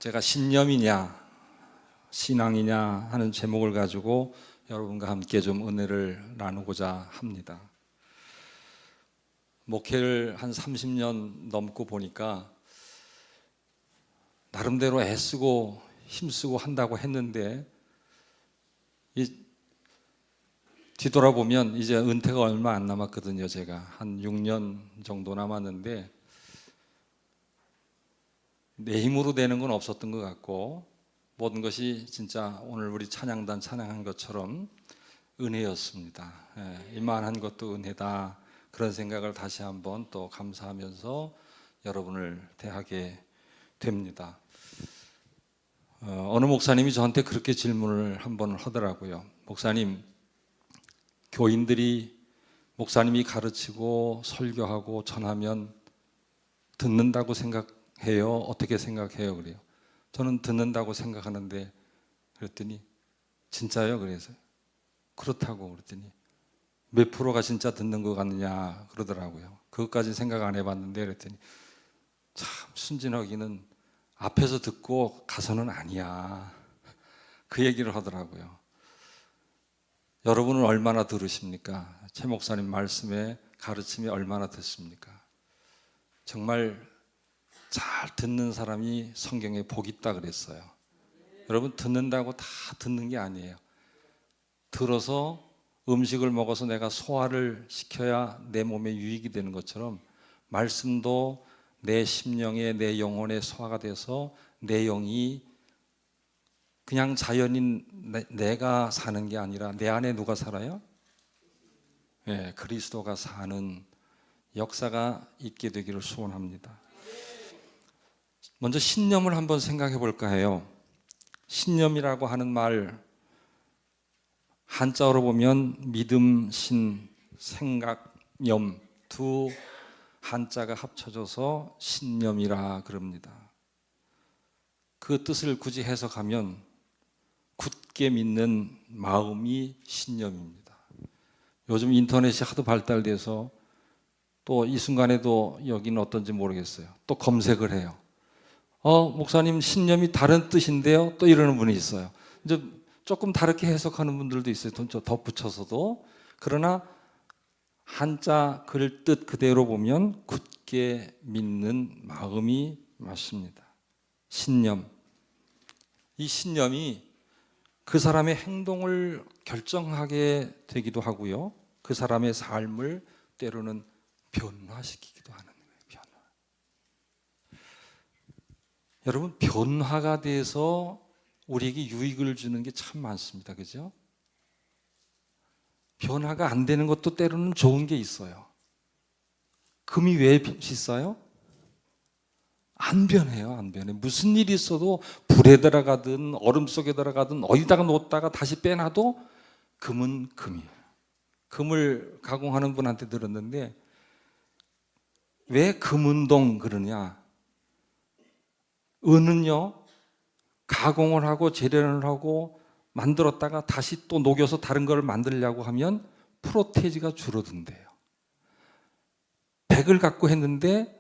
제가 신념이냐 신앙이냐 하는 제목을 가지고 여러분과 함께 좀 은혜를 나누고자 합니다. 목회를 한 30년 넘고 보니까 나름대로 애쓰고 힘쓰고 한다고 했는데 뒤돌아보면 이제 은퇴가 얼마 안 남았거든요. 제가 한 6년 정도 남았는데 내 힘으로 되는 건 없었던 것 같고 모든 것이 진짜 오늘 우리 찬양단 찬양한 것처럼 은혜였습니다. 이만한 것도 은혜다, 그런 생각을 다시 한번 또 감사하면서 여러분을 대하게 됩니다. 어느 목사님이 저한테 그렇게 질문을 한번 하더라고요. 목사님, 교인들이 목사님이 가르치고 설교하고 전하면 듣는다고 생각해요? 어떻게 생각해요? 그래요. 저는 듣는다고 생각하는데, 그랬더니 진짜요? 그래서 그렇다고 그랬더니 몇 프로가 진짜 듣는 것 같느냐 그러더라고요. 그것까지 생각 안 해봤는데, 그랬더니 참 순진하기는 앞에서 듣고 가서는 아니야, 그 얘기를 하더라고요. 여러분은 얼마나 들으십니까? 최 목사님 말씀에 가르침이 얼마나 듣습니까? 정말 잘 듣는 사람이 성경에 복 있다 그랬어요. 여러분, 듣는다고 다 듣는 게 아니에요. 들어서 음식을 먹어서 내가 소화를 시켜야 내 몸에 유익이 되는 것처럼 말씀도 내 심령에, 내 영혼에 소화가 돼서 내 영이 그냥 자연인 내가 사는 게 아니라 내 안에 누가 살아요? 네, 그리스도가 사는 역사가 있게 되기를 소원합니다. 먼저 신념을 한번 생각해 볼까 해요. 신념이라고 하는 말, 한자어로 보면 믿음, 신, 생각, 념, 두 한자가 합쳐져서 신념이라 그럽니다. 그 뜻을 굳이 해석하면 굳게 믿는 마음이 신념입니다. 요즘 인터넷이 하도 발달돼서 또 이 순간에도 여기는 어떤지 모르겠어요. 또 검색을 해요. 목사님, 신념이 다른 뜻인데요? 또 이러는 분이 있어요. 이제 조금 다르게 해석하는 분들도 있어요. 좀 덧붙여서도. 그러나 한자 글 뜻 그대로 보면 굳게 믿는 마음이 맞습니다. 신념. 이 신념이 그 사람의 행동을 결정하게 되기도 하고요, 그 사람의 삶을 때로는 변화시키기도 하는 거예요. 변화. 여러분, 변화가 돼서 우리에게 유익을 주는 게 참 많습니다. 그죠? 변화가 안 되는 것도 때로는 좋은 게 있어요. 금이 왜 비싸요? 안 변해요. 안 변해. 무슨 일이 있어도 불에 들어가든 얼음 속에 들어가든 어디다가 놓다가 다시 빼놔도 금은 금이에요. 금을 가공하는 분한테 들었는데, 왜 금운동 그러냐? 은은요, 가공을 하고 재련을 하고 만들었다가 다시 또 녹여서 다른 걸 만들려고 하면 프로테이지가 줄어든대요. 백을 갖고 했는데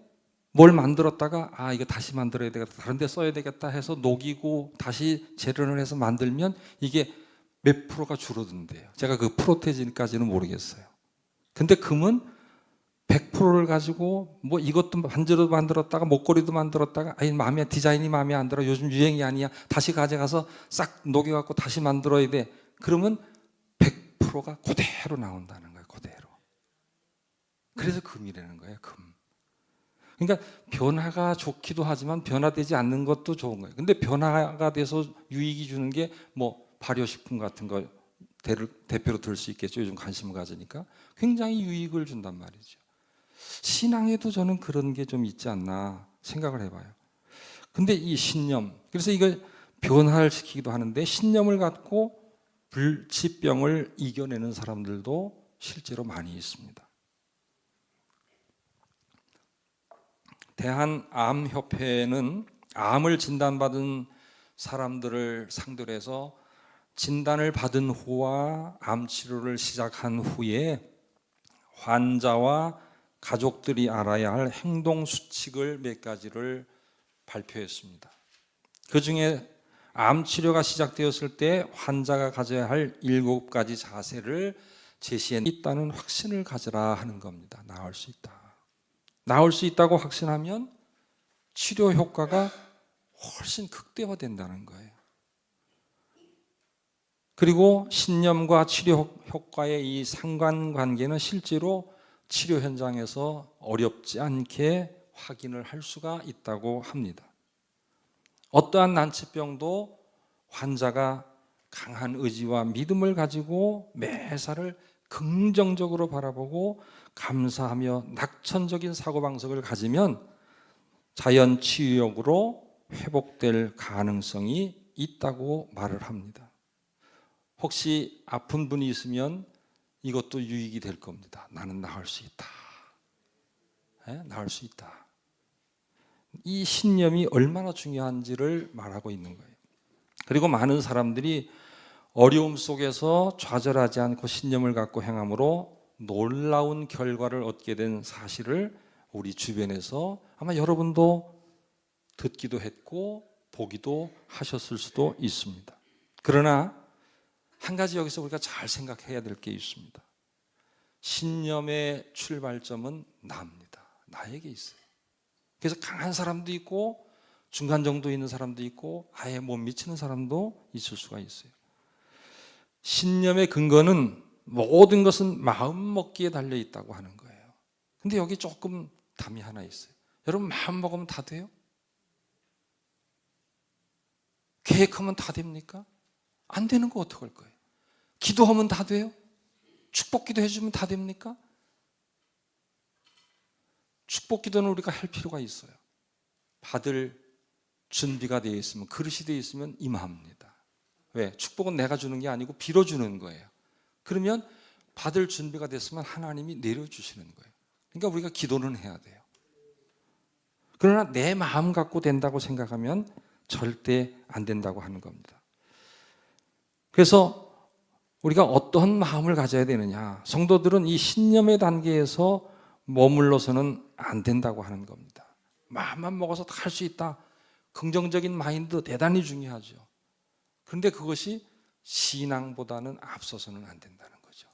뭘 만들었다가 이거 다시 만들어야 되겠다, 다른 데 써야 되겠다 해서 녹이고 다시 재련을 해서 만들면 이게 몇 프로가 줄어든대요. 제가 그 프로테이지까지는 모르겠어요. 근데 금은 100%를 가지고 뭐 이것도 반지로 만들었다가 목걸이도 만들었다가 마음에 디자인이 마음에 안 들어, 요즘 유행이 아니야, 다시 가져가서 싹 녹여갖고 다시 만들어야 돼. 그러면 100%가 그대로 나온다는 거예요. 그대로. 그래서 금이라는 거예요. 금. 그러니까 변화가 좋기도 하지만 변화되지 않는 것도 좋은 거예요. 근데 변화가 돼서 유익이 주는 게 뭐 발효식품 같은 거 대표로 들 수 있겠죠. 요즘 관심을 가지니까 굉장히 유익을 준단 말이죠. 신앙에도 저는 그런 게 좀 있지 않나 생각을 해봐요. 근데 이 신념, 그래서 이걸 변화를 시키기도 하는데, 신념을 갖고 질병을 이겨내는 사람들도 실제로 많이 있습니다. 대한암협회는 암을 진단받은 사람들을 상대로 해서 진단을 받은 후와 암 치료를 시작한 후에 환자와 가족들이 알아야 할 행동 수칙을 몇 가지를 발표했습니다. 그 중에 암 치료가 시작되었을 때 환자가 가져야 할 7가지 자세를 제시해 있다는 확신을 가져라 하는 겁니다. 나을 수 있다. 나을 수 있다고 확신하면 치료 효과가 훨씬 극대화된다는 거예요. 그리고 신념과 치료 효과의 이 상관관계는 실제로 치료 현장에서 어렵지 않게 확인을 할 수가 있다고 합니다. 어떠한 난치병도 환자가 강한 의지와 믿음을 가지고 매사를 긍정적으로 바라보고 감사하며 낙천적인 사고방식을 가지면 자연 치유력으로 회복될 가능성이 있다고 말을 합니다. 혹시 아픈 분이 있으면 이것도 유익이 될 겁니다. 나는 나을 수 있다. 나을 수 있다. 이 신념이 얼마나 중요한지를 말하고 있는 거예요. 그리고 많은 사람들이 어려움 속에서 좌절하지 않고 신념을 갖고 행함으로 놀라운 결과를 얻게 된 사실을 우리 주변에서 아마 여러분도 듣기도 했고 보기도 하셨을 수도 있습니다. 그러나 한 가지 여기서 우리가 잘 생각해야 될 게 있습니다. 신념의 출발점은 나입니다. 나에게 있어요. 그래서 강한 사람도 있고 중간 정도 있는 사람도 있고 아예 못 미치는 사람도 있을 수가 있어요. 신념의 근거는 모든 것은 마음 먹기에 달려 있다고 하는 거예요. 근데 여기 조금 담이 하나 있어요. 여러분 마음 먹으면 다 돼요? 계획하면 다 됩니까? 안 되는 거 어떡할 거예요? 기도하면 다 돼요? 축복 기도 해주면 다 됩니까? 축복 기도는 우리가 할 필요가 있어요. 받을 준비가 되어 있으면, 그릇이 되어 있으면 임합니다. 왜? 축복은 내가 주는 게 아니고 빌어주는 거예요. 그러면 받을 준비가 됐으면 하나님이 내려주시는 거예요. 그러니까 우리가 기도는 해야 돼요. 그러나 내 마음 갖고 된다고 생각하면 절대 안 된다고 하는 겁니다. 그래서 우리가 어떤 마음을 가져야 되느냐, 성도들은 이 신념의 단계에서 머물러서는 안 된다고 하는 겁니다. 마음만 먹어서 다 할 수 있다. 긍정적인 마인드 대단히 중요하죠. 그런데 그것이 신앙보다는 앞서서는 안 된다는 거죠.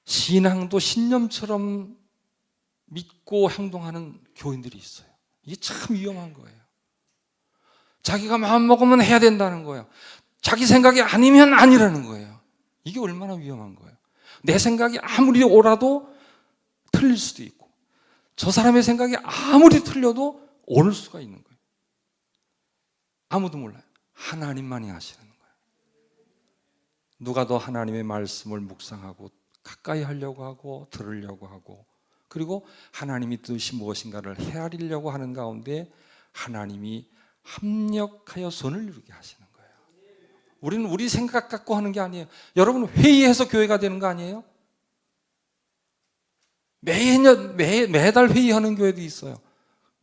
신앙도 신념처럼 믿고 행동하는 교인들이 있어요. 이게 참 위험한 거예요. 자기가 마음 먹으면 해야 된다는 거예요. 자기 생각이 아니면 아니라는 거예요. 이게 얼마나 위험한 거예요. 내 생각이 아무리 옳아도 틀릴 수도 있고 저 사람의 생각이 아무리 틀려도 옳을 수가 있는 거예요. 아무도 몰라요. 하나님만이 아시는 거예요. 누가 더 하나님의 말씀을 묵상하고 가까이 하려고 하고 들으려고 하고 그리고 하나님이 뜻이 무엇인가를 헤아리려고 하는 가운데 하나님이 합력하여 선을 이루게 하시는 거예요. 우리는 우리 생각 갖고 하는 게 아니에요. 여러분 회의해서 교회가 되는 거 아니에요? 매달 회의하는 교회도 있어요.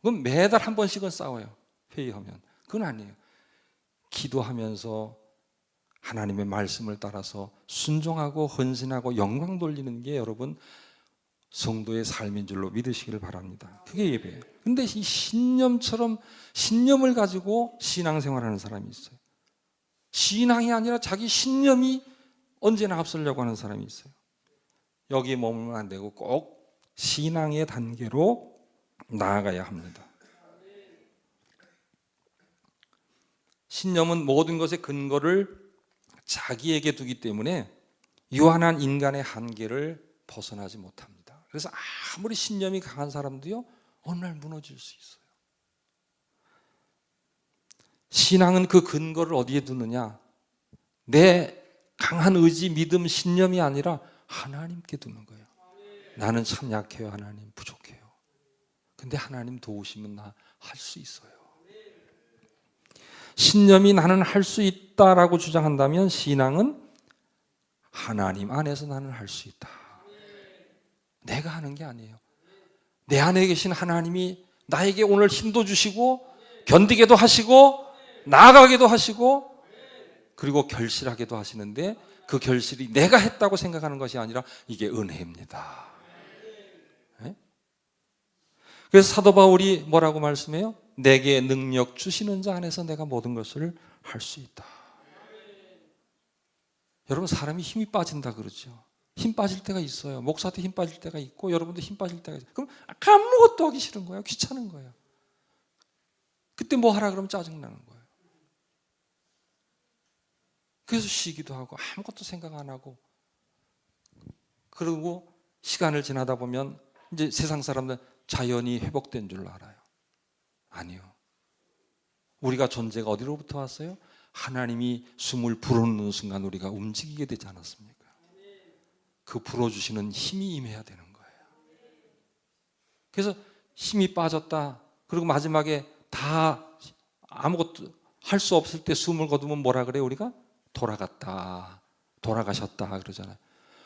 그건 매달 한 번씩은 싸워요. 회의하면. 그건 아니에요. 기도하면서 하나님의 말씀을 따라서 순종하고 헌신하고 영광 돌리는 게 여러분 성도의 삶인 줄로 믿으시기를 바랍니다. 그게 예배예요. 근데 이 신념처럼 신념을 가지고 신앙생활하는 사람이 있어요. 신앙이 아니라 자기 신념이 언제나 앞서려고 하는 사람이 있어요. 여기에 머물면 안 되고 꼭 신앙의 단계로 나아가야 합니다. 신념은 모든 것의 근거를 자기에게 두기 때문에 유한한 인간의 한계를 벗어나지 못합니다. 그래서 아무리 신념이 강한 사람도요 어느 날 무너질 수 있어요. 신앙은 그 근거를 어디에 두느냐? 내 강한 의지, 믿음, 신념이 아니라 하나님께 두는 거예요. 나는 참 약해요. 하나님 부족해요. 근데 하나님 도우시면 나 할 수 있어요. 신념이 나는 할 수 있다라고 주장한다면 신앙은 하나님 안에서 나는 할 수 있다. 내가 하는 게 아니에요. 내 안에 계신 하나님이 나에게 오늘 힘도 주시고 견디게도 하시고 나아가게도 하시고 그리고 결실하게도 하시는데 그 결실이 내가 했다고 생각하는 것이 아니라 이게 은혜입니다. 네? 그래서 사도 바울이 뭐라고 말씀해요? 내게 능력 주시는 자 안에서 내가 모든 것을 할 수 있다. 여러분, 사람이 힘이 빠진다 그러죠. 힘 빠질 때가 있어요. 목사한테 힘 빠질 때가 있고 여러분도 힘 빠질 때가 있어요. 그럼 아무것도 하기 싫은 거예요. 귀찮은 거예요. 그때 뭐 하라 그러면 짜증나는 거예요. 그래서 쉬기도 하고 아무것도 생각 안 하고, 그리고 시간을 지나다 보면 이제 세상 사람들 자연이 회복된 줄 알아요. 아니요. 우리가 존재가 어디로부터 왔어요? 하나님이 숨을 불어넣는 순간 우리가 움직이게 되지 않았습니까? 그 불어주시는 힘이 임해야 되는 거예요. 그래서 힘이 빠졌다, 그리고 마지막에 다 아무것도 할 수 없을 때 숨을 거두면 뭐라 그래요? 우리가 돌아갔다, 돌아가셨다 그러잖아요.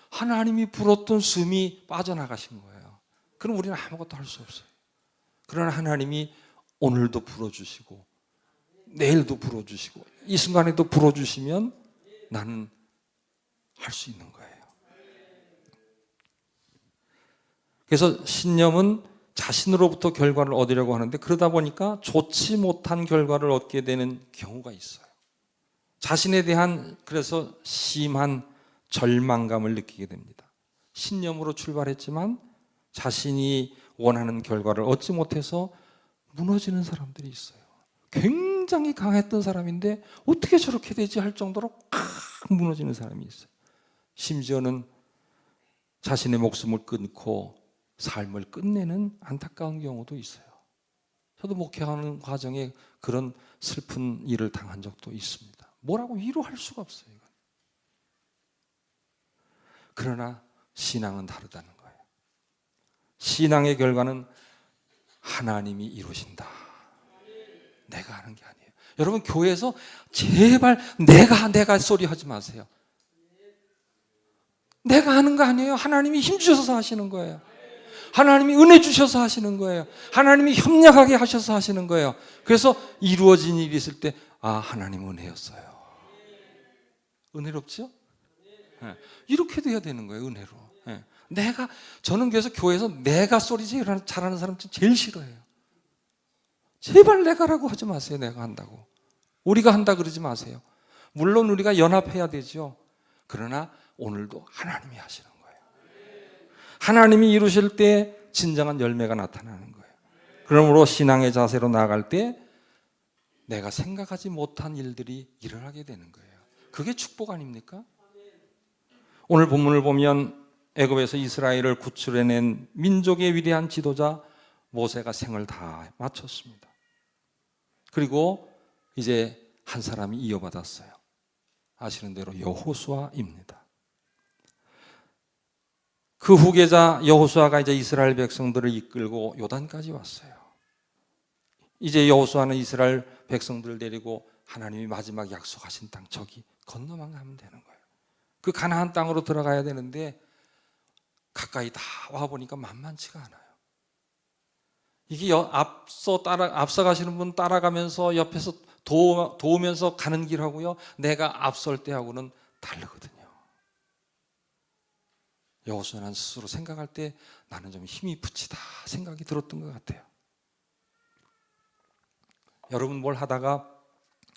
하나님이 불었던 숨이 빠져나가신 거예요. 그럼 우리는 아무것도 할 수 없어요. 그러나 하나님이 오늘도 불어주시고 내일도 불어주시고 이 순간에도 불어주시면 나는 할 수 있는 거예요. 그래서 신념은 자신으로부터 결과를 얻으려고 하는데, 그러다 보니까 좋지 못한 결과를 얻게 되는 경우가 있어요. 자신에 대한, 그래서 심한 절망감을 느끼게 됩니다. 신념으로 출발했지만 자신이 원하는 결과를 얻지 못해서 무너지는 사람들이 있어요. 굉장히 강했던 사람인데 어떻게 저렇게 되지 할 정도로 칵 무너지는 사람이 있어요. 심지어는 자신의 목숨을 끊고 삶을 끝내는 안타까운 경우도 있어요. 저도 목회하는 과정에 그런 슬픈 일을 당한 적도 있습니다. 뭐라고 위로할 수가 없어요, 이건. 그러나 신앙은 다르다는 거예요. 신앙의 결과는 하나님이 이루신다. 내가 하는 게 아니에요. 여러분, 교회에서 제발 내가 소리 하지 마세요. 내가 하는 거 아니에요. 하나님이 힘 주셔서 하시는 거예요. 하나님이 은혜 주셔서 하시는 거예요. 하나님이 협력하게 하셔서 하시는 거예요. 그래서 이루어진 일이 있을 때, 아, 하나님 은혜였어요. 은혜롭죠? 네. 이렇게 돼야 되는 거예요, 은혜로. 네. 저는 그래서 교회에서 내가 소리 잘하는 사람 제일 싫어해요. 제발 내가라고 하지 마세요. 내가 한다고. 우리가 한다 그러지 마세요. 물론 우리가 연합해야 되죠. 그러나 오늘도 하나님이 하시는 거예요. 하나님이 이루실 때 진정한 열매가 나타나는 거예요. 그러므로 신앙의 자세로 나아갈 때 내가 생각하지 못한 일들이 일어나게 되는 거예요. 그게 축복 아닙니까? 오늘 본문을 보면 애굽에서 이스라엘을 구출해낸 민족의 위대한 지도자 모세가 생을 다 마쳤습니다. 그리고 이제 한 사람이 이어받았어요. 아시는 대로 여호수아입니다. 그 후계자 여호수아가 이제 이스라엘 백성들을 이끌고 요단까지 왔어요. 이제 여호수아는 이스라엘 백성들을 데리고 하나님이 마지막 약속하신 땅 저기 건너만 가면 되는 거예요. 그 가나안 땅으로 들어가야 되는데 가까이 다 와보니까 만만치가 않아요. 이게 앞서 가시는 분 따라가면서 옆에서 도우면서 가는 길하고요, 내가 앞설 때하고는 다르거든요. 여호수아는 스스로 생각할 때 나는 좀 힘이 붙이다 생각이 들었던 것 같아요. 여러분, 뭘 하다가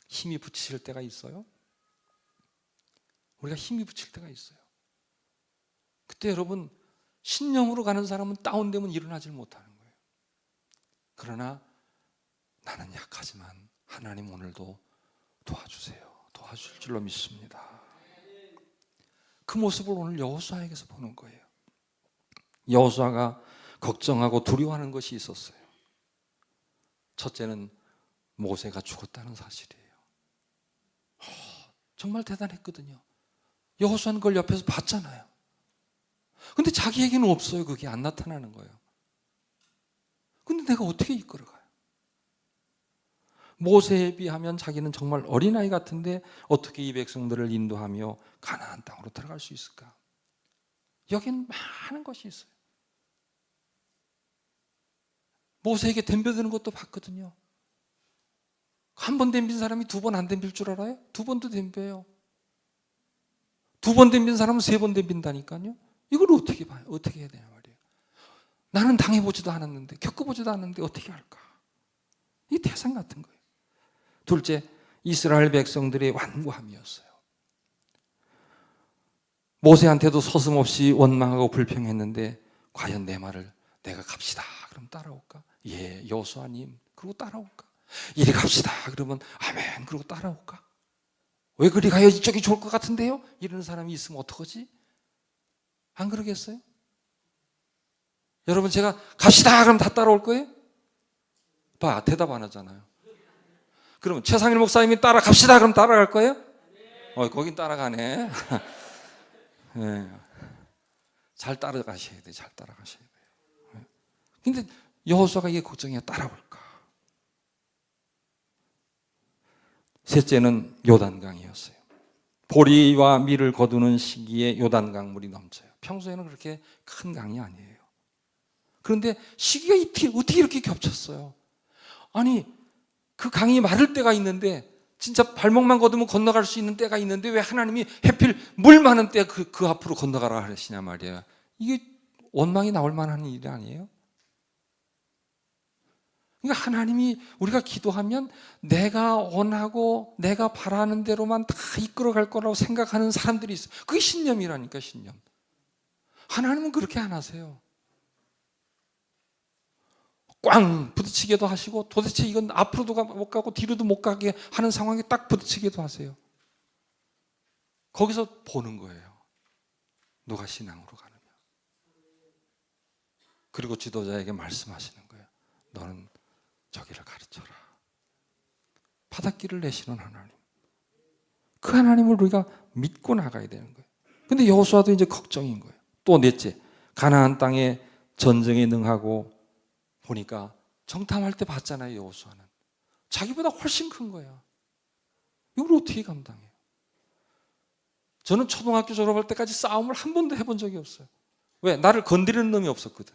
힘이 붙이실 때가 있어요? 우리가 힘이 붙일 때가 있어요. 그때 여러분, 신념으로 가는 사람은 다운되면 일어나질 못하는 거예요. 그러나 나는 약하지만 하나님 오늘도 도와주세요. 도와줄 줄로 믿습니다. 그 모습을 오늘 여호수아에게서 보는 거예요. 여호수아가 걱정하고 두려워하는 것이 있었어요. 첫째는 모세가 죽었다는 사실이에요. 정말 대단했거든요. 여호수아는 그걸 옆에서 봤잖아요. 근데 자기에게는 없어요. 그게 안 나타나는 거예요. 근데 내가 어떻게 이끌어가요? 모세에 비하면 자기는 정말 어린아이 같은데 어떻게 이 백성들을 인도하며 가나안 땅으로 들어갈 수 있을까? 여기는 많은 것이 있어요. 모세에게 덤벼드는 것도 봤거든요. 한 번 덤빈 사람이 두 번 안 덤빌 줄 알아요? 두 번도 덤벼요. 두 번 덤빈 사람은 세 번 덤빈다니까요. 이걸 어떻게 봐요? 어떻게 해야 되냐 말이에요. 나는 당해보지도 않았는데, 겪어보지도 않았는데 어떻게 할까? 이게 태산 같은 거예요. 둘째, 이스라엘 백성들의 완고함이었어요. 모세한테도 서슴없이 원망하고 불평했는데 과연 내 말을 내가 갑시다 그럼 따라올까? 예, 여호수아님 그러고 따라올까? 이리 갑시다 그러면 아멘 그러고 따라올까? 왜 그리 가요? 이쪽이 좋을 것 같은데요? 이러는 사람이 있으면 어떡하지? 안 그러겠어요? 여러분 제가 갑시다 그럼 다 따라올 거예요? 봐, 대답 안 하잖아요. 그러면 최상일 목사님이 따라갑시다 그럼 따라갈 거예요? 거긴 따라가네. 네. 잘 따라가셔야 돼요. 잘 따라가셔야 돼요. 근데 여호수아가 이게 걱정이야. 따라올까? 셋째는 요단강이었어요. 보리와 밀을 거두는 시기에 요단강물이 넘쳐요. 평소에는 그렇게 큰 강이 아니에요. 그런데 시기가 어떻게 이렇게 겹쳤어요? 아니 그 강이 마를 때가 있는데 진짜 발목만 걷으면 건너갈 수 있는 때가 있는데 왜 하나님이 하필 물 많은 때 그 앞으로 건너가라 하시냐 말이에요. 이게 원망이 나올 만한 일이 아니에요? 그러니까 하나님이 우리가 기도하면 내가 원하고 내가 바라는 대로만 다 이끌어갈 거라고 생각하는 사람들이 있어요. 그게 신념이라니까, 신념. 하나님은 그렇게 안 하세요. 꽝 부딪히게도 하시고 도대체 이건 앞으로도 못 가고 뒤로도 못 가게 하는 상황에 딱 부딪히게도 하세요. 거기서 보는 거예요. 누가 신앙으로 가느냐. 그리고 지도자에게 말씀하시는 거예요. 너는 저기를 가르쳐라. 바닷길을 내시는 하나님. 그 하나님을 우리가 믿고 나가야 되는 거예요. 근데 여호수아도 이제 걱정인 거예요. 또 넷째, 가나안 땅에 전쟁에 능하고 보니까 정탐할 때 봤잖아요. 여호수아는 자기보다 훨씬 큰 거야. 이걸 어떻게 감당해요? 저는 초등학교 졸업할 때까지 싸움을 한 번도 해본 적이 없어요. 왜? 나를 건드리는 놈이 없었거든.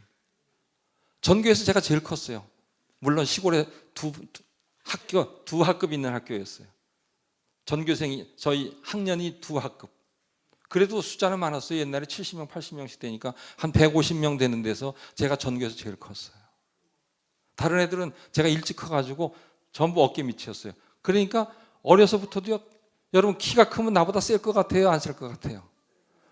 전교에서 제가 제일 컸어요. 물론 시골에 두 학급 있는 학교였어요. 전교생이 저희 학년이 두 학급. 그래도 숫자는 많았어요. 옛날에 70명, 80명씩 되니까 한 150명 되는 데서 제가 전교에서 제일 컸어요. 다른 애들은 제가 일찍 커가지고 전부 어깨 밑이었어요. 그러니까 어려서부터도요. 여러분 키가 크면 나보다 셀 것 같아요? 안 셀 것 같아요?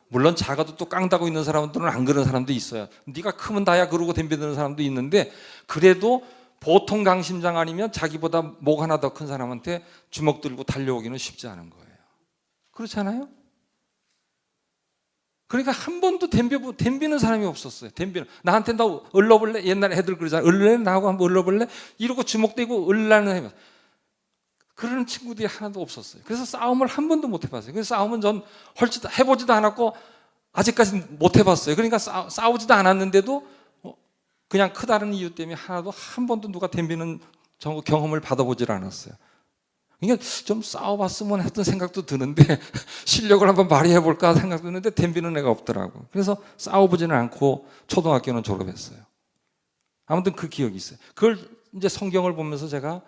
물론 작아도 또 깡다고 있는 사람들은 안 그런 사람도 있어요. 네가 크면 나야 그러고 덤벼드는 사람도 있는데 그래도 보통 강심장 아니면 자기보다 목 하나 더 큰 사람한테 주먹 들고 달려오기는 쉽지 않은 거예요. 그렇지 않아요? 그러니까 한 번도 덤비는 사람이 없었어요. 나한테 너 을러볼래? 옛날에 애들 그러잖아요. 을래? 나하고 한번 을러볼래? 이러고 주먹 대고 을라는 해봐. 그러는 친구들이 하나도 없었어요. 그래서 싸움을 한 번도 못 해봤어요. 그래서 싸움은 전 해보지도 않았고 아직까지 못 해봤어요. 그러니까 싸우지도 않았는데도 그냥 크다는 이유 때문에 하나도 한 번도 누가 덤비는 경험을 받아보질 않았어요. 그러니까 좀 싸워봤으면 했던 생각도 드는데 실력을 한번 발휘해볼까 생각도 드는데 덤비는 애가 없더라고. 그래서 싸워보지는 않고 초등학교는 졸업했어요. 아무튼 그 기억이 있어요. 그걸 이제 성경을 보면서 제가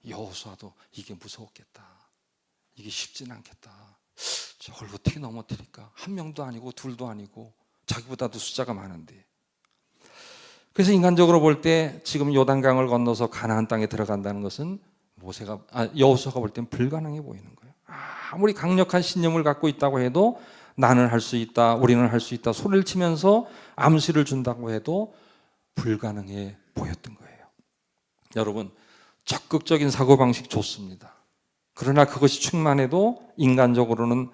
여호수아도 이게 무서웠겠다. 이게 쉽진 않겠다. 저걸 어떻게 넘어뜨릴까? 한 명도 아니고 둘도 아니고 자기보다도 숫자가 많은데. 그래서 인간적으로 볼 때 지금 요단강을 건너서 가나안 땅에 들어간다는 것은 여호수아가 볼 때는 불가능해 보이는 거예요. 아무리 강력한 신념을 갖고 있다고 해도 나는 할 수 있다, 우리는 할 수 있다 소리를 치면서 암시를 준다고 해도 불가능해 보였던 거예요. 여러분, 적극적인 사고방식 좋습니다. 그러나 그것이 충만해도 인간적으로는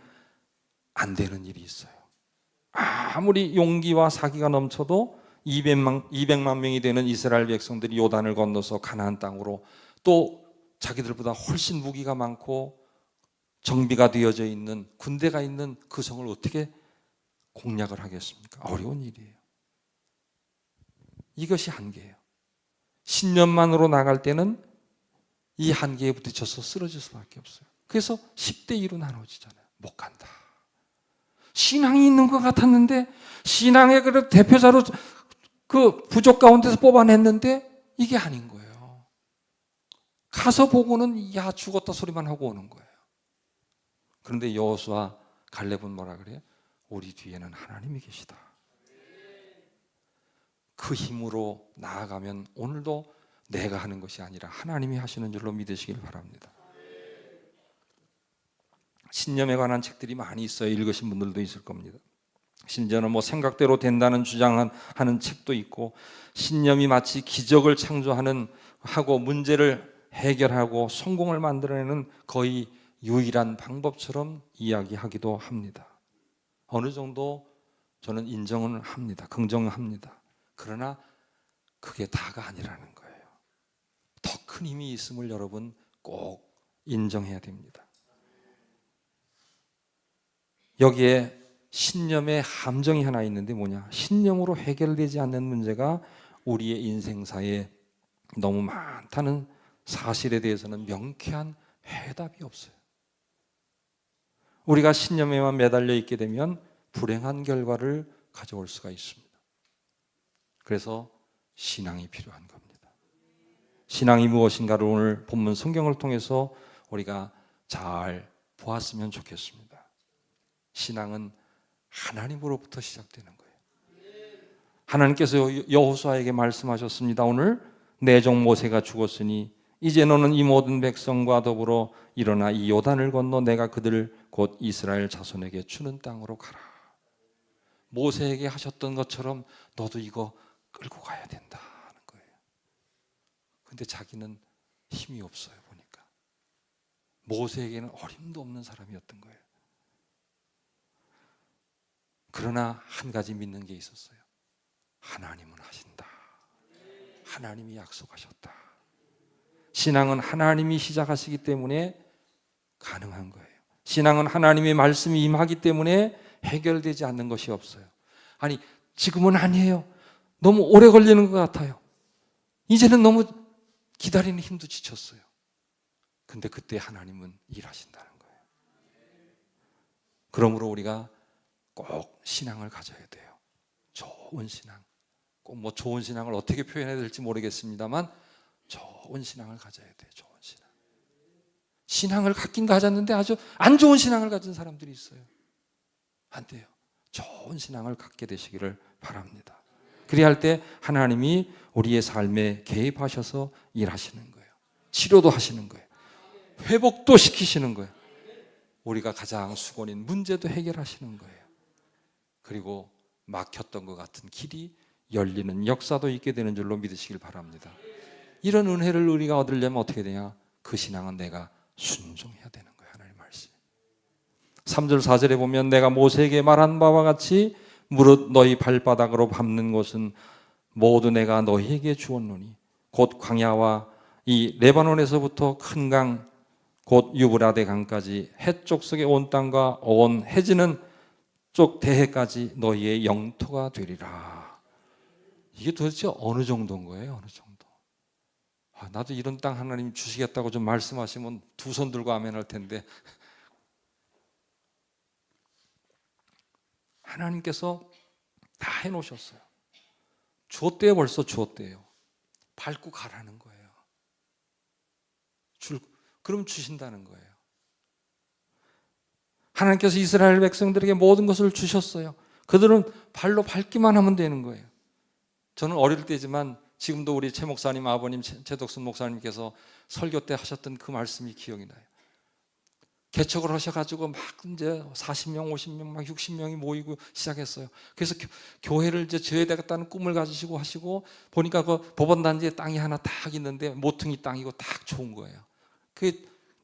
안 되는 일이 있어요. 아무리 용기와 사기가 넘쳐도 200만 명이 되는 이스라엘 백성들이 요단을 건너서 가나안 땅으로 또 자기들보다 훨씬 무기가 많고 정비가 되어져 있는 군대가 있는 그 성을 어떻게 공략을 하겠습니까? 어려운 일이에요. 이것이 한계예요. 신념만으로 나갈 때는 이 한계에 부딪혀서 쓰러질 수밖에 없어요. 그래서 10대 2로 나눠지잖아요. 못 간다. 신앙이 있는 것 같았는데 신앙의 그 대표자로 그 부족 가운데서 뽑아냈는데 이게 아닌 거예요. 가서 보고는 야 죽었다 소리만 하고 오는 거예요. 그런데 여호수아 갈렙은 뭐라 그래요? 우리 뒤에는 하나님이 계시다. 그 힘으로 나아가면 오늘도 내가 하는 것이 아니라 하나님이 하시는 줄로 믿으시길 바랍니다. 신념에 관한 책들이 많이 있어요. 읽으신 분들도 있을 겁니다. 심지어는 뭐 생각대로 된다는 주장하는 책도 있고, 신념이 마치 기적을 창조하는 하고 문제를 해결하고 성공을 만들어내는 거의 유일한 방법처럼 이야기하기도 합니다. 어느 정도 저는 인정은 합니다. 긍정합니다. 그러나 그게 다가 아니라는 거예요. 더 큰 힘이 있음을 여러분 꼭 인정해야 됩니다. 여기에 신념의 함정이 하나 있는데 뭐냐? 신념으로 해결되지 않는 문제가 우리의 인생사에 너무 많다는 사실에 대해서는 명쾌한 해답이 없어요. 우리가 신념에만 매달려 있게 되면 불행한 결과를 가져올 수가 있습니다. 그래서 신앙이 필요한 겁니다. 신앙이 무엇인가를 오늘 본문 성경을 통해서 우리가 잘 보았으면 좋겠습니다. 신앙은 하나님으로부터 시작되는 거예요. 하나님께서 여호수아에게 말씀하셨습니다. 오늘 내 종 모세가 죽었으니 이제 너는 이 모든 백성과 더불어 일어나 이 요단을 건너 내가 그들 곧 이스라엘 자손에게 주는 땅으로 가라. 모세에게 하셨던 것처럼 너도 이거 끌고 가야 된다 하는 거예요. 근데 자기는 힘이 없어요. 보니까 모세에게는 어림도 없는 사람이었던 거예요. 그러나 한 가지 믿는 게 있었어요. 하나님은 하신다. 하나님이 약속하셨다. 신앙은 하나님이 시작하시기 때문에 가능한 거예요. 신앙은 하나님의 말씀이 임하기 때문에 해결되지 않는 것이 없어요. 아니, 지금은 아니에요. 너무 오래 걸리는 것 같아요. 이제는 너무 기다리는 힘도 지쳤어요. 근데 그때 하나님은 일하신다는 거예요. 그러므로 우리가 꼭 신앙을 가져야 돼요. 좋은 신앙. 꼭 뭐 좋은 신앙을 어떻게 표현해야 될지 모르겠습니다만 좋은 신앙을 가져야 돼요. 좋은 신앙. 신앙을 갖긴 가졌는데 아주 안 좋은 신앙을 가진 사람들이 있어요. 안 돼요. 좋은 신앙을 갖게 되시기를 바랍니다. 그래야 할 때 하나님이 우리의 삶에 개입하셔서 일하시는 거예요. 치료도 하시는 거예요. 회복도 시키시는 거예요. 우리가 가장 수고인 문제도 해결하시는 거예요. 그리고 막혔던 것 같은 길이 열리는 역사도 있게 되는 줄로 믿으시길 바랍니다. 이런 은혜를 우리가 얻으려면 어떻게 되냐? 그 신앙은 내가 순종해야 되는 거예요. 하나님 말씀. 3절 4절에 보면 내가 모세에게 말한 바와 같이 무릇 너희 발바닥으로 밟는 곳은 모두 내가 너희에게 주었노니 곧 광야와 이 레바논에서부터 큰 강 곧 유브라데 강까지 해쪽 속의 온 땅과 온 해지는 쪽 대해까지 너희의 영토가 되리라. 이게 도대체 어느 정도인 거예요? 어느 정도? 나도 이런 땅 하나님 주시겠다고 좀 말씀하시면 두 손 들고 아멘할 텐데 하나님께서 다 해놓으셨어요. 주었대요. 벌써 주었대요. 밟고 가라는 거예요. 그럼 주신다는 거예요. 하나님께서 이스라엘 백성들에게 모든 것을 주셨어요. 그들은 발로 밟기만 하면 되는 거예요. 저는 어릴 때지만 지금도 우리 최 목사님 아버님 최덕순 목사님께서 설교 때 하셨던 그 말씀이 기억이 나요. 개척을 하셔가지고 막 이제 40명, 50명, 막 60명이 모이고 시작했어요. 그래서 교회를 이제 지어야 되겠다는 꿈을 가지시고 하시고 보니까 그 법원단지에 땅이 하나 딱 있는데 모퉁이 땅이고 딱 좋은 거예요. 그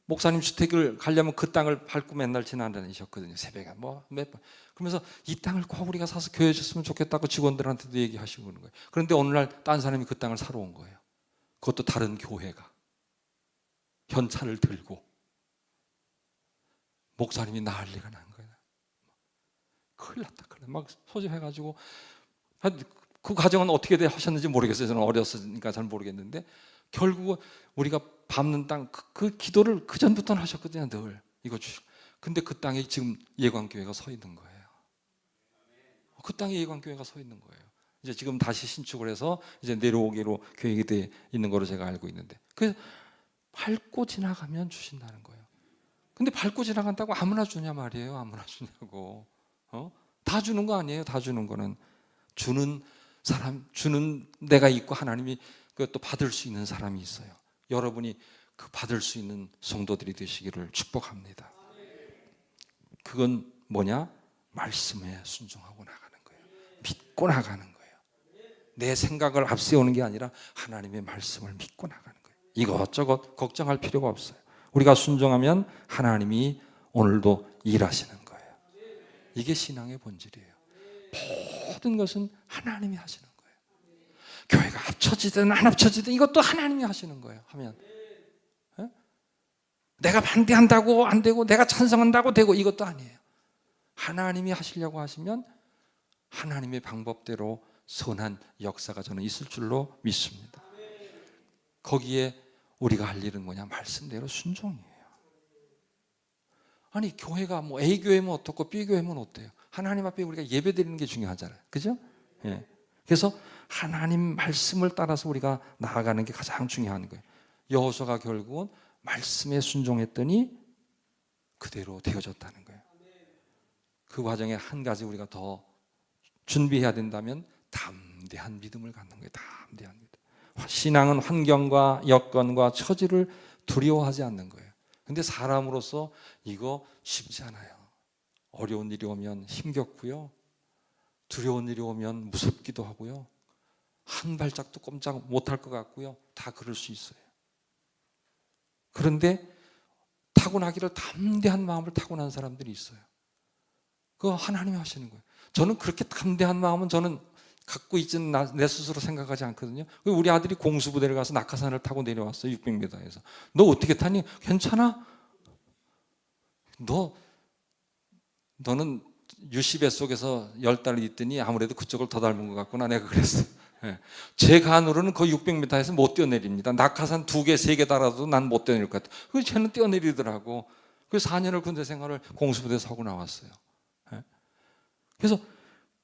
목사님 주택을 가려면 그 땅을 밟고 맨날 지나다니셨거든요. 새벽에 뭐 몇 번. 그러면서 이 땅을 꼭 우리가 사서 교회 줬으면 좋겠다고 직원들한테도 얘기하시고 그러는 거예요. 그런데 어느 날 딴 사람이 그 땅을 사러 온 거예요. 그것도 다른 교회가 현찰을 들고 목사님이 난리가 난 거예요. 큰일 났다. 막 소집해가지고 그 과정은 어떻게 하셨는지 모르겠어요. 저는 어렸으니까 잘 모르겠는데 결국은 우리가 밟는 땅 그 기도를 그 전부터는 하셨거든요. 늘 이거 주시고. 근데 그 땅에 지금 예관교회가 서 있는 거예요. 그 땅에 예관교회가 서 있는 거예요. 이제 지금 다시 신축을 해서 이제 내려오기로 계획이 돼 있는 거로 제가 알고 있는데 그래서 밟고 지나가면 주신다는 거예요. 근데 밟고 지나간다고 아무나 주냐 말이에요. 아무나 주냐고. 다 주는 거 아니에요. 다 주는 거는 주는 사람, 주는 내가 있고 하나님이 그것도 받을 수 있는 사람이 있어요. 여러분이 그 받을 수 있는 성도들이 되시기를 축복합니다. 그건 뭐냐? 말씀에 순종하고 나가는 거예요. 믿고 나가는 거예요. 내 생각을 앞세우는 게 아니라 하나님의 말씀을 믿고 나가는 거예요. 이것저것 걱정할 필요가 없어요. 우리가 순종하면 하나님이 오늘도 일하시는 거예요. 이게 신앙의 본질이에요. 모든 것은 하나님이 하시는 거예요. 교회가 합쳐지든 안 합쳐지든 이것도 하나님이 하시는 거예요. 하면 내가 반대한다고 안 되고 내가 찬성한다고 되고 이것도 아니에요. 하나님이 하시려고 하시면 하나님의 방법대로 선한 역사가 저는 있을 줄로 믿습니다. 거기에 우리가 할 일은 뭐냐? 말씀대로 순종이에요. 아니 교회가 뭐 A 교회면 어떻고 B 교회면 어때요? 하나님 앞에 우리가 예배드리는 게 중요하잖아요. 그죠? 예. 그래서 하나님 말씀을 따라서 우리가 나아가는 게 가장 중요한 거예요. 여호수아가 결국은 말씀에 순종했더니 그대로 되어졌다는 거예요. 그 과정에 한 가지 우리가 더 준비해야 된다면 담대한 믿음을 갖는 거예요. 담대한 믿음. 신앙은 환경과 여건과 처지를 두려워하지 않는 거예요. 근데 사람으로서 이거 쉽지 않아요. 어려운 일이 오면 힘겹고요. 두려운 일이 오면 무섭기도 하고요. 한 발짝도 꼼짝 못할 것 같고요. 다 그럴 수 있어요. 그런데 타고나기를 담대한 마음을 타고난 사람들이 있어요. 그거 하나님이 하시는 거예요. 저는 그렇게 담대한 마음은 저는 갖고 있지는 내 스스로 생각하지 않거든요. 우리 아들이 공수부대를 가서 낙하산을 타고 내려왔어요. 600m에서. 너 어떻게 타니? 괜찮아? 너는 유시 뱃속에서 10달을 있더니 아무래도 그쪽을 더 닮은 것 같구나. 내가 그랬어요. 네. 제 간으로는 거의 600m에서 못 뛰어내립니다. 낙하산 2개, 3개 달아도 난 못 뛰어내릴 것 같아요. 그래서 쟤는 뛰어내리더라고. 그래서 4년을 군대 생활을 공수부대에서 하고 나왔어요. 네. 그래서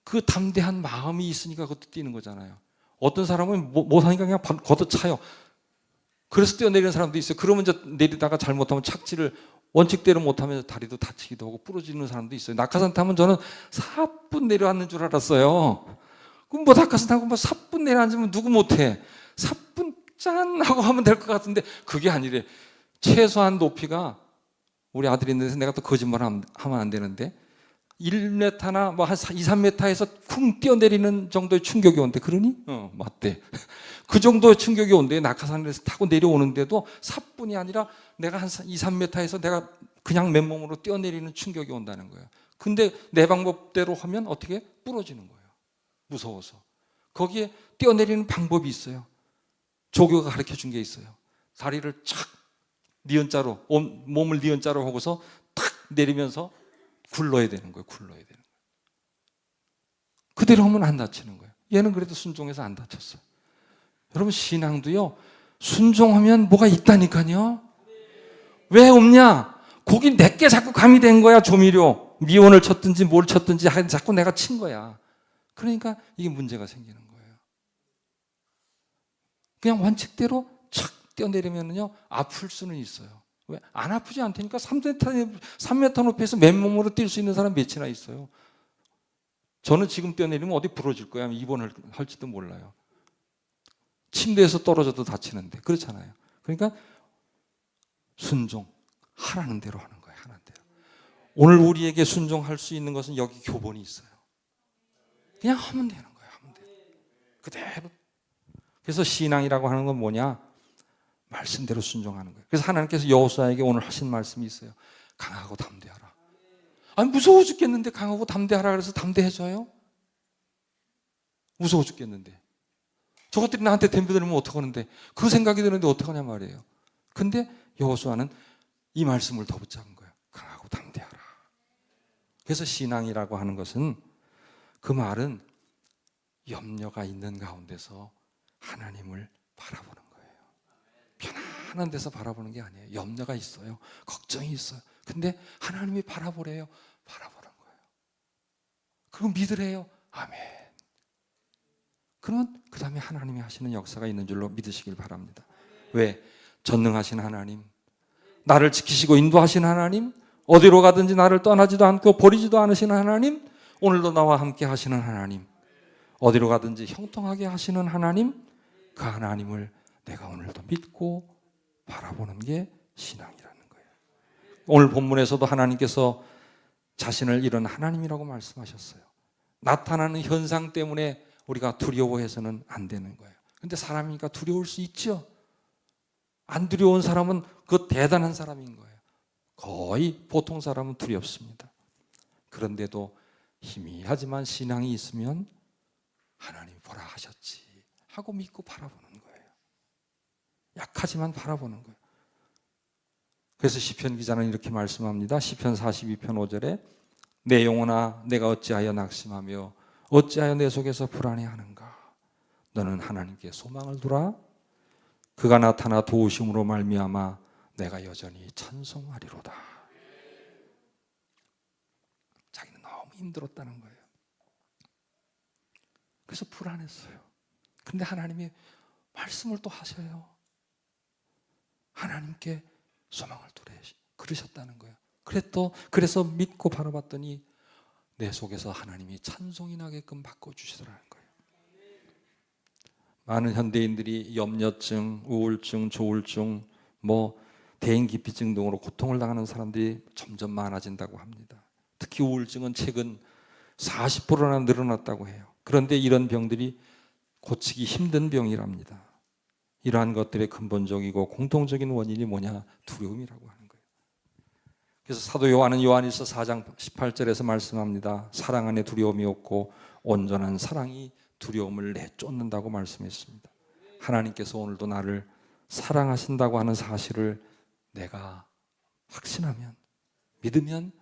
그 담대한 마음이 있으니까 그것도 뛰는 거잖아요. 어떤 사람은 못하니까 그냥 걷어차요. 그래서 뛰어내리는 사람도 있어요. 그러면 이제 내리다가 잘못하면 착지를 원칙대로 못하면 다리도 다치기도 하고 부러지는 사람도 있어요. 낙하산 타면 저는 4분 내려앉는 줄 알았어요. 그럼 뭐 낙하산 타고 뭐 4분 내려앉으면 누구 못해? 4분 짠 하고 하면 될 것 같은데 그게 아니래. 최소한 높이가 우리 아들이 있는데 내가 또 거짓말 하면 안 되는데 1m나 뭐 한 2, 3m에서 쿵 뛰어내리는 정도의 충격이 온대. 그러니? 맞대. 그 정도의 충격이 온대. 낙하산에서 타고 내려오는데도 4분이 아니라 내가 한 2, 3m에서 내가 그냥 맨몸으로 뛰어내리는 충격이 온다는 거예요. 근데 내 방법대로 하면 어떻게? 부러지는 거예요. 무서워서. 거기에 뛰어내리는 방법이 있어요. 조교가 가르쳐 준 게 있어요. 다리를 착 니은자로, 몸을 니은자로 하고서 탁 내리면서 굴러야 되는 거예요. 굴러야 되는 거예요. 그대로 하면 안 다치는 거예요. 얘는 그래도 순종해서 안 다쳤어요. 여러분 신앙도요. 순종하면 뭐가 있다니까요. 왜 없냐? 거기 내게 자꾸 가미된 거야. 조미료. 미원을 쳤든지 뭘 쳤든지 자꾸 내가 친 거야. 그러니까 이게 문제가 생기는 거예요. 그냥 원칙대로 착 뛰어내리면요 아플 수는 있어요. 왜? 안 아프지 않다니까. 3m 높이에서 맨몸으로 뛸 수 있는 사람 몇이나 있어요. 저는 지금 뛰어내리면 어디 부러질 거야. 입원을 할지도 몰라요. 침대에서 떨어져도 다치는데. 그렇잖아요. 그러니까 순종, 하라는 대로 하는 거예요. 하라는 대로. 오늘 우리에게 순종할 수 있는 것은 여기 교본이 있어요. 그냥 하면 되는 거예요. 하면 돼요. 그대로. 그래서 신앙이라고 하는 건 뭐냐? 말씀대로 순종하는 거예요. 그래서 하나님께서 여호수아에게 오늘 하신 말씀이 있어요. 강하고 담대하라. 아니 무서워 죽겠는데 강하고 담대하라 그래서 담대해져요? 무서워 죽겠는데. 저것들이 나한테 덤벼들면 어떡하는데. 그 생각이 드는데 어떡하냐 말이에요. 근데 여호수아는 이 말씀을 더 붙잡은 거예요. 강하고 담대하라. 그래서 신앙이라고 하는 것은 그 말은 염려가 있는 가운데서 하나님을 바라보는 거예요. 편안한 데서 바라보는 게 아니에요. 염려가 있어요. 걱정이 있어요. 근데 하나님이 바라보래요. 바라보는 거예요. 그리고 믿으래요. 아멘. 그러면 그 다음에 하나님이 하시는 역사가 있는 줄로 믿으시길 바랍니다. 왜? 전능하신 하나님, 나를 지키시고 인도하신 하나님, 어디로 가든지 나를 떠나지도 않고 버리지도 않으시는 하나님, 오늘도 나와 함께 하시는 하나님, 어디로 가든지 형통하게 하시는 하나님, 그 하나님을 내가 오늘도 믿고 바라보는 게 신앙이라는 거예요. 오늘 본문에서도 하나님께서 자신을 이런 하나님이라고 말씀하셨어요. 나타나는 현상 때문에 우리가 두려워해서는 안 되는 거예요. 근데 사람이니까 두려울 수 있죠. 안 두려운 사람은 그 대단한 사람인 거예요. 거의 보통 사람은 두렵습니다. 그런데도 희미하지만 신앙이 있으면 하나님 보라 하셨지 하고 믿고 바라보는 거예요. 약하지만 바라보는 거예요. 그래서 시편 기자는 이렇게 말씀합니다. 시편 42편 5절에 내 영혼아 내가 어찌하여 낙심하며 어찌하여 내 속에서 불안해하는가. 너는 하나님께 소망을 두라. 그가 나타나 도우심으로 말미암아 내가 여전히 찬송하리로다. 자기는 너무 힘들었다는 거예요. 그래서 불안했어요. 그런데 하나님이 말씀을 또 하셔요. 하나님께 소망을 두래 그러셨다는 거예요. 그래서 믿고 바라봤더니 내 속에서 하나님이 찬송이 나게끔 바꿔주시더라는 거예요. 많은 현대인들이 염려증, 우울증, 조울증, 대인기피증 등으로 고통을 당하는 사람들이 점점 많아진다고 합니다. 특히 우울증은 최근 40%나 늘어났다고 해요. 그런데 이런 병들이 고치기 힘든 병이랍니다. 이러한 것들의 근본적이고 공통적인 원인이 뭐냐? 두려움이라고 하는 거예요. 그래서 사도 요한은 요한일서 4장 18절에서 말씀합니다. 사랑 안에 두려움이 없고 온전한 사랑이 두려움을 내쫓는다고 말씀했습니다. 하나님께서 오늘도 나를 사랑하신다고 하는 사실을 내가 확신하면, 믿으면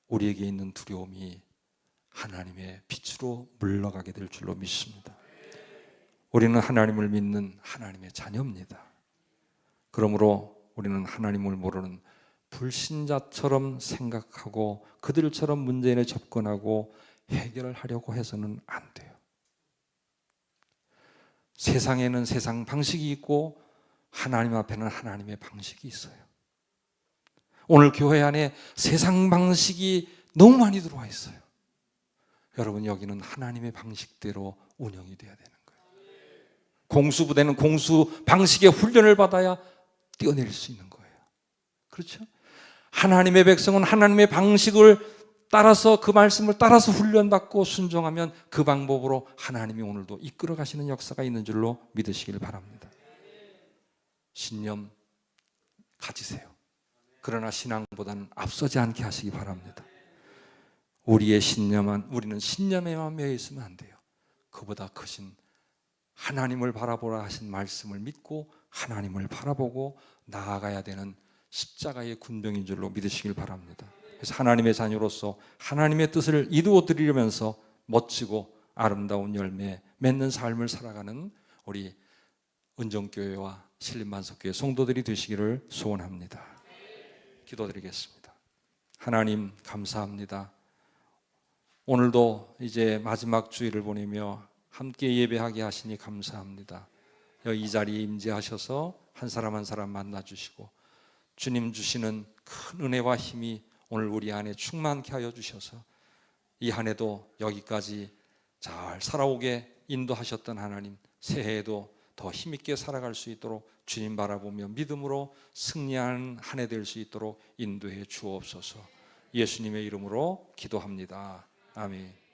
우리에게 있는 두려움이 하나님의 빛으로 물러가게 될 줄로 믿습니다. 우리는 하나님을 믿는 하나님의 자녀입니다. 그러므로 우리는 하나님을 모르는 불신자처럼 생각하고 그들처럼 문제에 접근하고 해결을 하려고 해서는 안 돼요. 세상에는 세상 방식이 있고 하나님 앞에는 하나님의 방식이 있어요. 오늘 교회 안에 세상 방식이 너무 많이 들어와 있어요. 여러분, 여기는 하나님의 방식대로 운영이 돼야 되는 거예요. 공수부대는 공수 방식의 훈련을 받아야 뛰어낼 수 있는 거예요. 그렇죠? 하나님의 백성은 하나님의 방식을 따라서, 그 말씀을 따라서 훈련받고 순종하면 그 방법으로 하나님이 오늘도 이끌어 가시는 역사가 있는 줄로 믿으시길 바랍니다. 신념 가지세요. 그러나 신앙보다는 앞서지 않게 하시기 바랍니다. 우리는 신념에만 매여 있으면 안 돼요. 그보다 크신 하나님을 바라보라 하신 말씀을 믿고 하나님을 바라보고 나아가야 되는 십자가의 군병인 줄로 믿으시길 바랍니다. 그래서 하나님의 자녀로서 하나님의 뜻을 이루어 드리려면서 멋지고 아름다운 열매 맺는 삶을 살아가는 우리 은정교회와 신림만석교회 성도들이 되시기를 소원합니다. 기도드리겠습니다. 하나님 감사합니다. 오늘도 이제 마지막 주일을 보내며 함께 예배하게 하시니 감사합니다. 이 자리에 임재하셔서 한 사람 한 사람 만나주시고 주님 주시는 큰 은혜와 힘이 오늘 우리 안에 충만케 하여 주셔서 이 한 해도 여기까지 잘 살아오게 인도하셨던 하나님, 새해에도 더 힘있게 살아갈 수 있도록 주님 바라보며 믿음으로 승리하는 한 해 될 수 있도록 인도해 주옵소서. 예수님의 이름으로 기도합니다. 아멘.